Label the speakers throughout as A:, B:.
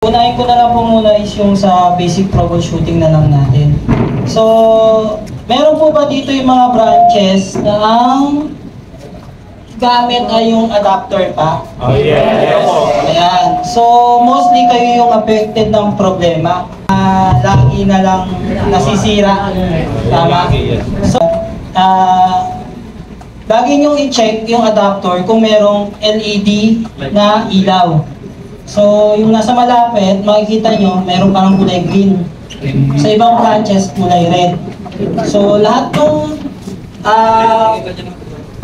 A: Unahin ko na lang po muna is yung sa basic troubleshooting na lang natin. So, meron po ba dito yung mga branches na ang gamit ay yung adapter pa?
B: Oh, yes.
A: Ayan. So, mostly kayo yung affected ng problema. Lagi na lang nasisira. Tama? So, lagi nyo i-check yung adapter kung merong LED na ilaw. So, yung nasa malapit, makikita nyo, meron parang kulay green. Sa ibang branches, kulay red. So, lahat ng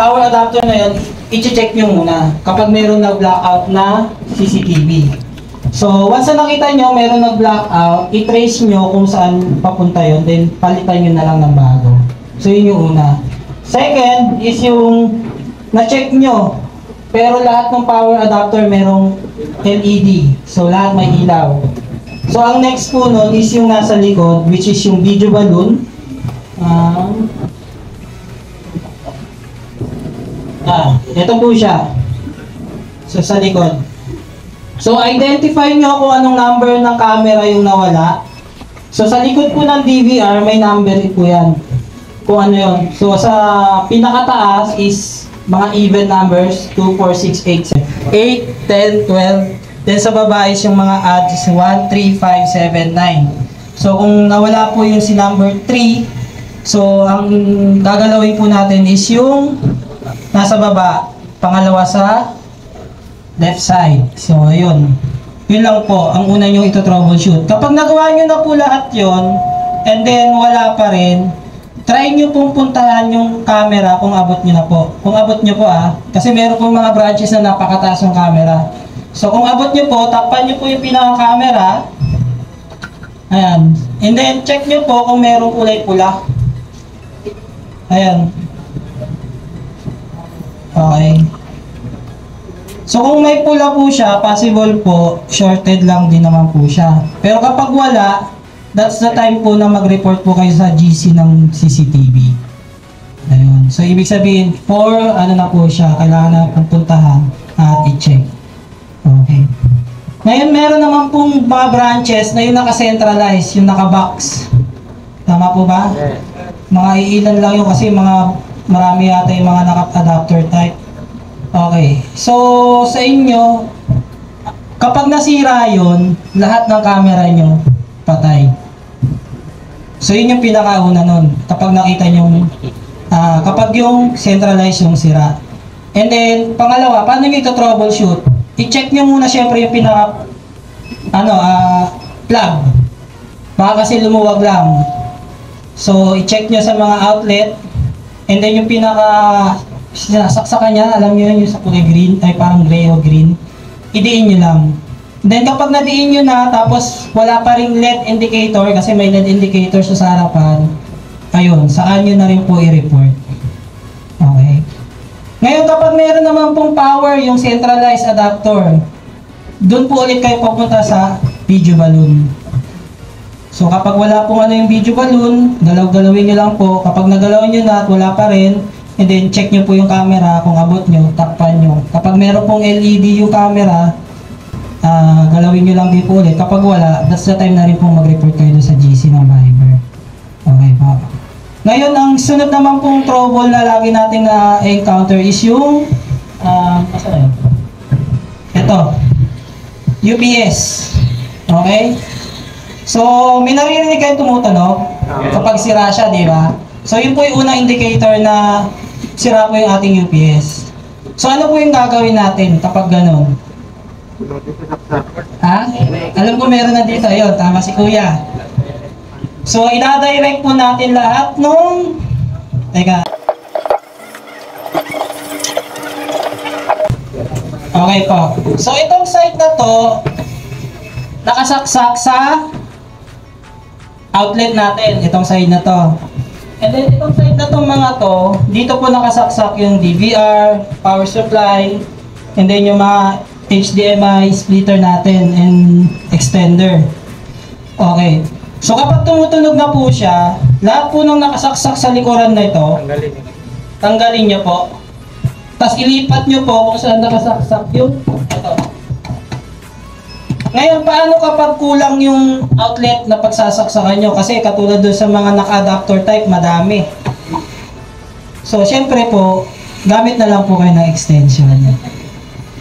A: power adapter na yun, i-check nyo muna kapag meron na-blackout na CCTV. So, once na nakita nyo, meron nag-blackout, i-trace nyo kung saan papunta yun, then palitan nyo na lang ng bago. So, yun yung una. Second is yung na-check nyo, pero lahat ng power adapter merong LED. So, lahat may ilaw. So, ang next po nun is yung nasa likod, which is yung video balloon. Ito po siya. So, sa likod. So, identify nyo kung anong number ng camera yung nawala. So, sa likod po ng DVR, may number po yan. Kung ano yun. So, sa pinakataas is mga even numbers, 2, 4, 6, 8, 8, 10, 12. Then sa baba is yung mga odds, 1, 3, 5, 7, 9. So kung nawala po yung si number 3, so ang gagalawin po natin is yung nasa baba, pangalawa sa left side. So ayun. Yun lang po, ang una nyo ito troubleshoot. Kapag nagawa nyo na po lahat yun, and then wala pa rin, try nyo pong puntahan yung camera kung abot nyo na po. Kung abot nyo po kasi meron pong mga branches na napakataas ng camera. So kung abot nyo po, takpan nyo po yung pinaka-camera. Ayan. And then check nyo po kung merong kulay pula. Ayan. Okay. So kung may pula po siya, possible po, shorted lang din naman po siya. Pero kapag wala, that's the time po na mag-report po kayo sa GC ng CCTV. Ayun. So, ibig sabihin, ano na po siya, kailangan na pupuntahan at i-check. Okay. Ngayon, meron naman pong mga branches na yung naka-centralize, yung naka-box. Tama po ba? Mga iilan lang yun kasi marami yata yung mga naka-adapter type. Okay. So, sa inyo, kapag nasira yun, lahat ng camera nyo, patay. So yun yung pinakauna nun. Kapag nakita nyo, kapag yung centralized yung sira. And then, pangalawa, paano nyo ito troubleshoot? I-check nyo muna syempre yung pinaka, plug. Baka kasi lumuwag lang. So, i-check nyo sa mga outlet. And then yung pinaka, sinasaksakan niya, alam nyo yun, yung sa kulay green, ay parang gray o green. Idiin nyo lang. Then kapag nadiin nyo na, tapos wala pa ring LED indicator, kasi may LED indicator sa harapan, ayun, saan nyo na rin po i-report. Okay. Ngayon kapag meron naman pong power yung centralized adapter, doon po ulit kayo papunta sa video balloon. So kapag wala pong yung video balloon, galaw-galawin nyo lang po. Kapag nagalaw nyo na at wala pa rin, and then check nyo po yung camera, kung abot nyo, takpan nyo. Kapag meron pong LED yung camera, galawin nyo lang din po ulit. Kapag wala, that's the time na rin pong mag-report kayo sa GC ng Viber. Okay po. Ngayon, ang sunod naman pong trouble na lagi nating na-encounter is yung asan yun? Ito. UPS. Okay? So, may naririnig kayong tumutunog kapag sira siya, di ba? So, yun po yung unang indicator na sira po yung ating UPS. So, ano po yung gagawin natin kapag ganun? Alam ko meron na dito. Ayun, tama si Kuya. So, ina-direct po natin lahat nung... Teka. Okay po. So, itong site na to, nakasaksak sa outlet natin. Itong side na to. And then, itong side na tong mga to, dito po nakasaksak yung DVR, power supply, and then yung mga HDMI splitter natin and extender. Okay. So kapag tumutunog na po siya, lahat po nung nakasaksak sa likuran na ito, tanggalin nyo po. Tapos ilipat nyo po kung saan nakasaksak yung ito. Ngayon, paano kapag kulang yung outlet na pagsasaksakan nyo? Kasi katulad doon sa mga naka-adapter type, madami. So, syempre po, gamit na lang po kayo ng extension.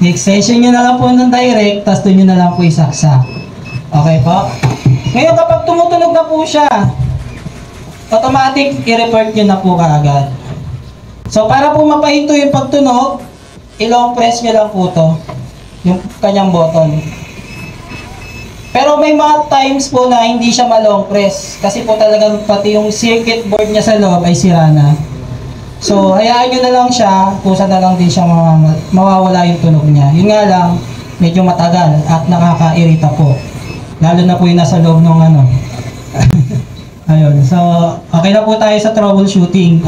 A: I-extension nyo na lang po ng direct, tapos doon nyo na lang po isaksak. Okay po? Ngayon, kapag tumutunog na po siya, automatic, i-report nyo na po kaagad. So, para po mapahinto yung pagtunog, i-long press nyo lang po to, yung kanyang button. Pero may mga times po na hindi siya ma-long press, kasi po talagang pati yung circuit board niya sa loob ay sira na. So, hayaan nyo na lang siya, kusa na lang din siya mawawala yung tunog niya. Yun nga lang, medyo matagal at nakakairita po. Lalo na po yung nasa loob ng ano. Ayun, so okay na po tayo sa troubleshooting.